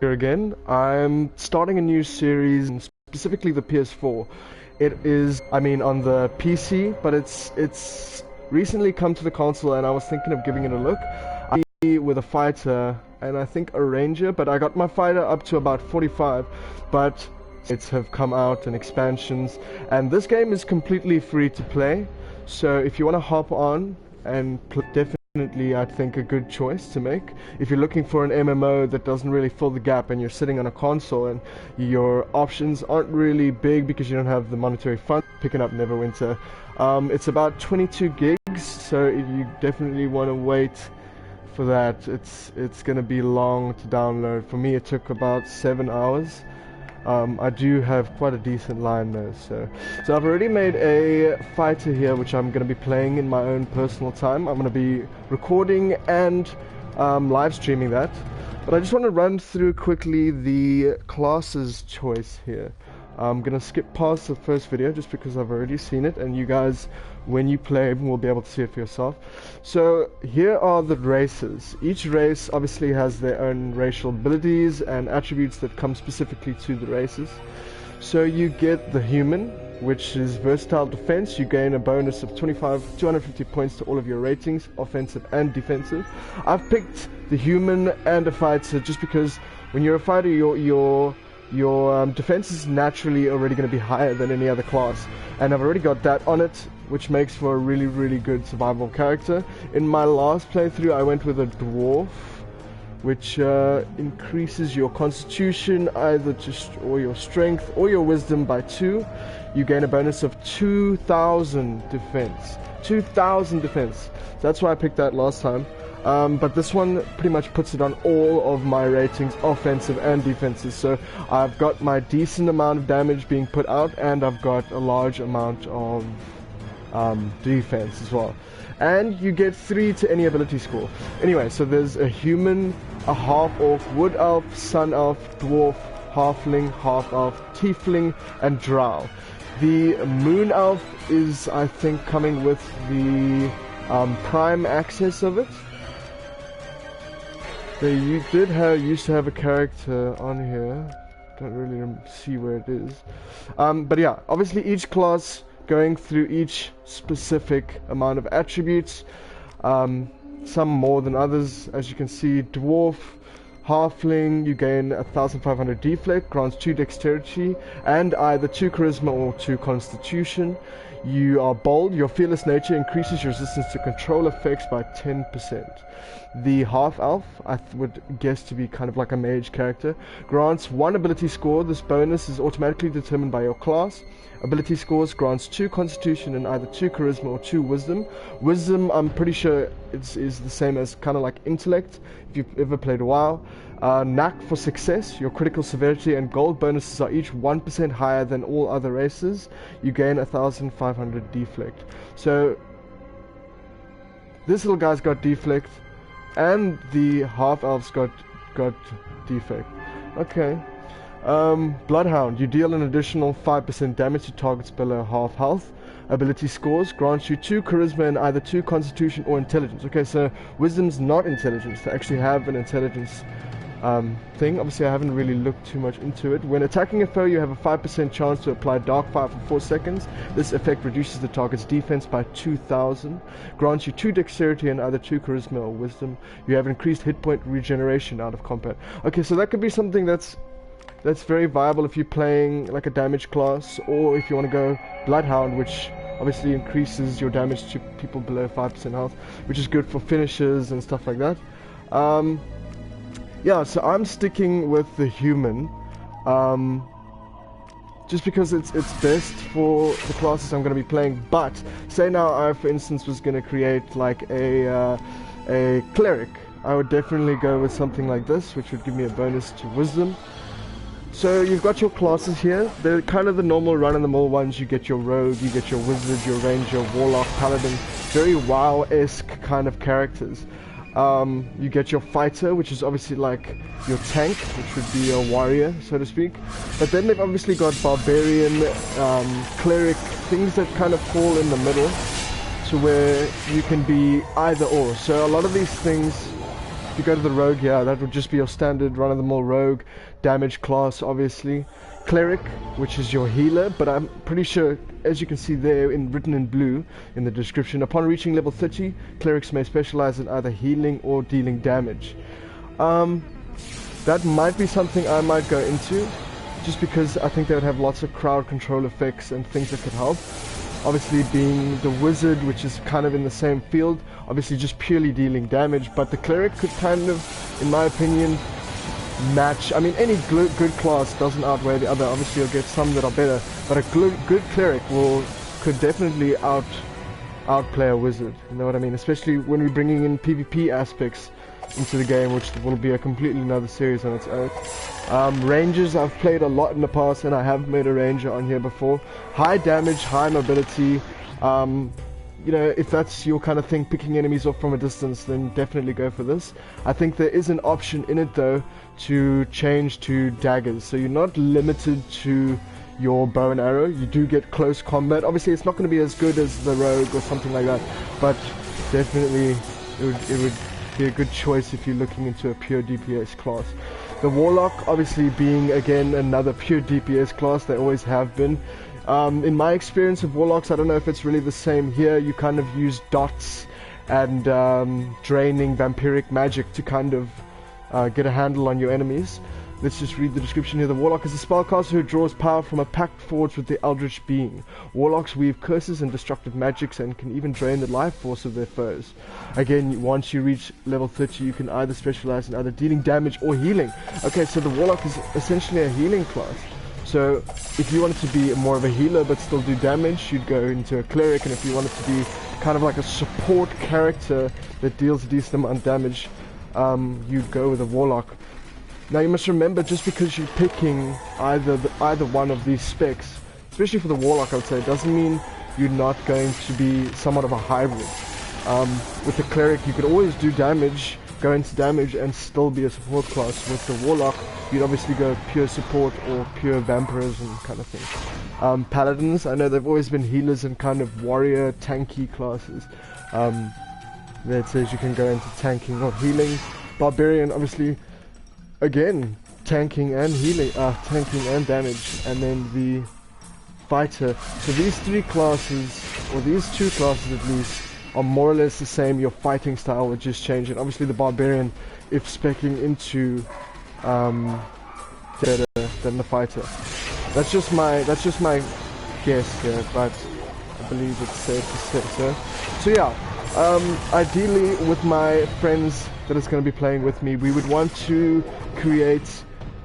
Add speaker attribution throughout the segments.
Speaker 1: here again. I'm starting a new series, specifically the PS4. It is, I mean, on the PC, but it's recently come to the console, and I was thinking of giving it a look. I'm with a fighter, and I think a ranger, but I got my fighter up to about 45, but it's have come out and expansions, and this game is completely free to play. So if you want to hop on and play, definitely I think a good choice to make. If you're looking for an MMO that doesn't really fill the gap and you're sitting on a console and your options aren't really big because you don't have the monetary fund, picking up Neverwinter. It's about 22 gigs, so you definitely want to wait for that. It's gonna be long to download. For me it took about 7 hours. I do have quite a decent line though, so I've already made a fighter here which I'm going to be playing in my own personal time. I'm going to be recording and live streaming that, but I just want to run through quickly the classes choice here. I'm going to skip past the first video just because I've already seen it, and you guys, when you play, will be able to see it for yourself. So here are the races. Each race obviously has their own racial abilities and attributes that come specifically to the races. So you get the human, which is versatile defense. You gain a bonus of 250 points to all of your ratings, offensive and defensive. I've picked the human and a fighter just because when you're a fighter, your defense is naturally already going to be higher than any other class, and I've already got that on it, which makes for a really good survival character. In my last playthrough I went with a dwarf, which increases your constitution either or your strength or your wisdom by 2. You gain a bonus of 2,000 defense. 2,000 defense. So that's why I picked that last time. But this one pretty much puts it on all of my ratings, offensive and defensive. So I've got my decent amount of damage being put out, and I've got a large amount of defense as well. And you get 3 to any ability score. Anyway, so there's a human, a half-orc, wood elf, sun elf, dwarf, halfling, half-elf, tiefling, and drow. The moon elf is, I think, coming with the prime access of it. They used to have a character on here. Don't really see where it is. But yeah, obviously each class going through each specific amount of attributes. Some more than others. As you can see, dwarf, halfling, you gain 1,500 deflect, grants 2 dexterity, and either 2 charisma or 2 constitution. You are bold. Your fearless nature increases your resistance to control effects by 10%. The half-elf, I would guess to be kind of like a mage character, grants 1 ability score. This bonus is automatically determined by your class. Ability scores grants 2 constitution and either 2 charisma or 2 wisdom. Wisdom, I'm pretty sure is the same as kind of like intellect, if you've ever played a while. Knack for success, your critical severity and gold bonuses are each 1% higher than all other races. You gain 1,500 deflect. So this little guy's got deflect, and the half-elf's got defect. Okay. Bloodhound, you deal an additional 5% damage to targets below half health. Ability scores grants you 2 charisma and either 2 constitution or intelligence. Okay, so wisdom's not intelligence. They actually have an intelligence thing. Obviously I haven't really looked too much into it. When attacking a foe, you have a 5% chance to apply dark fire for 4 seconds. This effect reduces the target's defense by 2,000. Grants you 2 dexterity and either 2 charisma or wisdom. You have increased hit point regeneration out of combat. Okay, so that could be something that's very viable if you're playing like a damage class, or if you want to go Bloodhound, which obviously increases your damage to people below 5% health, which is good for finishers and stuff like that. Yeah, so I'm sticking with the human, just because it's best for the classes I'm going to be playing. But say now I, for instance, was going to create like a cleric, I would definitely go with something like this, which would give me a bonus to wisdom. So you've got your classes here. They're kind of the normal run-of-the-mill ones. You get your rogue, you get your wizard, your ranger, warlock, paladin, very WoW-esque kind of characters. You get your fighter, which is obviously like your tank, which would be a warrior, so to speak. But then they've obviously got barbarian, cleric, things that kind of fall in the middle, to where you can be either or. So a lot of these things If you go to the rogue, yeah, that would just be your standard run-of-the-mill rogue damage class, obviously. Cleric, which is your healer, but I'm pretty sure, as you can see there, written in blue in the description, upon reaching level 30, clerics may specialize in either healing or dealing damage. That might be something I might go into, just because I think they would have lots of crowd control effects and things that could help. Obviously being the wizard, which is kind of in the same field, obviously just purely dealing damage, but the cleric could kind of, in my opinion, match. I mean, any good class doesn't outweigh the other. Obviously you'll get some that are better, but a good cleric could definitely outplay a wizard, you know what I mean? Especially when we're bringing in PvP aspects into the game, which will be a completely another series on its own. Rangers, I've played a lot in the past, and I have made a ranger on here before. High damage, high mobility. You know, if that's your kind of thing, picking enemies off from a distance, then definitely go for this. I think there is an option in it though to change to daggers, so you're not limited to your bow and arrow. You do get close combat. Obviously it's not going to be as good as the rogue or something like that, but definitely it would be a good choice if you're looking into a pure DPS class. The warlock, obviously being again another pure DPS class, they always have been. In my experience of warlocks, I don't know if it's really the same here. You kind of use dots and draining vampiric magic to kind of get a handle on your enemies. Let's just read the description here. The Warlock is a spellcaster who draws power from a pact forged with the Eldritch Being. Warlocks weave curses and destructive magics and can even drain the life force of their foes. Again, once you reach level 30, you can either specialize in either dealing damage or healing. Okay, so the Warlock is essentially a healing class. So if you wanted to be more of a healer but still do damage, you'd go into a Cleric, and if you wanted to be kind of like a support character that deals a decent amount of damage, you'd go with a Warlock. Now you must remember, just because you're picking either one of these specs, especially for the Warlock I would say, doesn't mean you're not going to be somewhat of a hybrid. With the Cleric you could always do damage, go into damage and still be a support class. With the Warlock you'd obviously go pure support or pure vampirism kind of thing. Paladins, I know they've always been healers and kind of warrior tanky classes. That says you can go into tanking or healing. Barbarian, obviously, again, tanking and healing, tanking and damage. And then the fighter. So these three classes, or these two classes at least, are more or less the same. Your fighting style would just change, and obviously the barbarian, if speccing into better than the fighter. That's just my guess here, but I believe it's safe to say so. So yeah, ideally with my friends that is going to be playing with me, we would want to create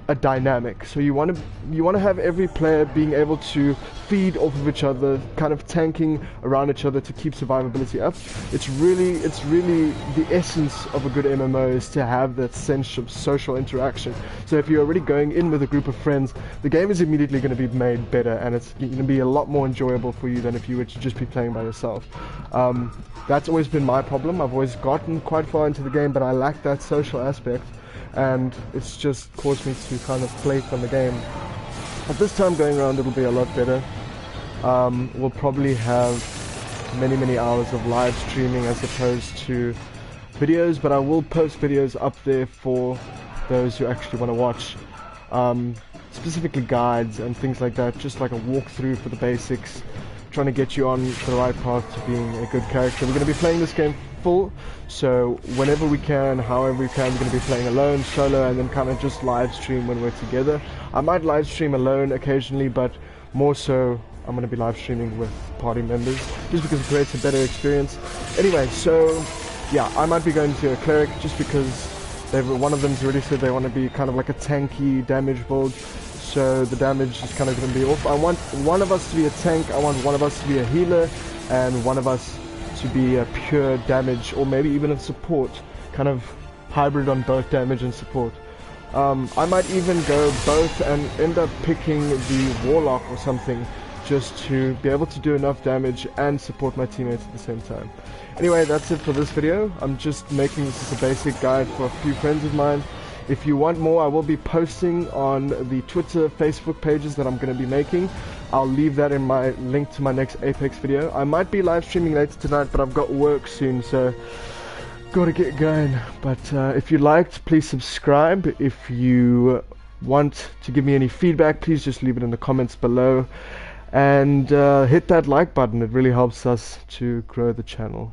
Speaker 1: a dynamic. So you want to have every player being able to feed off of each other, kind of tanking around each other to keep survivability up. It's really the essence of a good MMO is to have that sense of social interaction. So if you're already going in with a group of friends, the game is immediately going to be made better, and it's going to be a lot more enjoyable for you than if you were to just be playing by yourself. That's always been my problem. I've always gotten quite far into the game, but I lack that social aspect, and it's just caused me to kind of flake on the game. At this time going around, it'll be a lot better. We'll probably have many hours of live streaming as opposed to videos, but I will post videos up there for those who actually want to watch, specifically guides and things like that, just like a walkthrough for the basics, trying to get you on the right path to being a good character. We're going to be playing this game full, so whenever we can, however we can, we're going to be playing alone, solo, and then kind of just live stream when we're together. I might live stream alone occasionally, but more so I'm going to be live streaming with party members, just because it creates a better experience. Anyway, so yeah, I might be going to a Cleric just because one of them's already said they want to be kind of like a tanky damage build. So the damage is kind of going to be off. I want one of us to be a tank, I want one of us to be a healer, and one of us to be a pure damage, or maybe even a support, kind of hybrid on both damage and support. I might even go both and end up picking the Warlock or something, just to be able to do enough damage and support my teammates at the same time. Anyway, that's it for this video. I'm just making this as a basic guide for a few friends of mine. If you want more, I will be posting on the Twitter, Facebook pages that I'm going to be making. I'll leave that in my link to my next Apex video. I might be live streaming later tonight, but I've got work soon, so gotta get going. But if you liked, please subscribe. If you want to give me any feedback, please just leave it in the comments below. And hit that like button. It really helps us to grow the channel.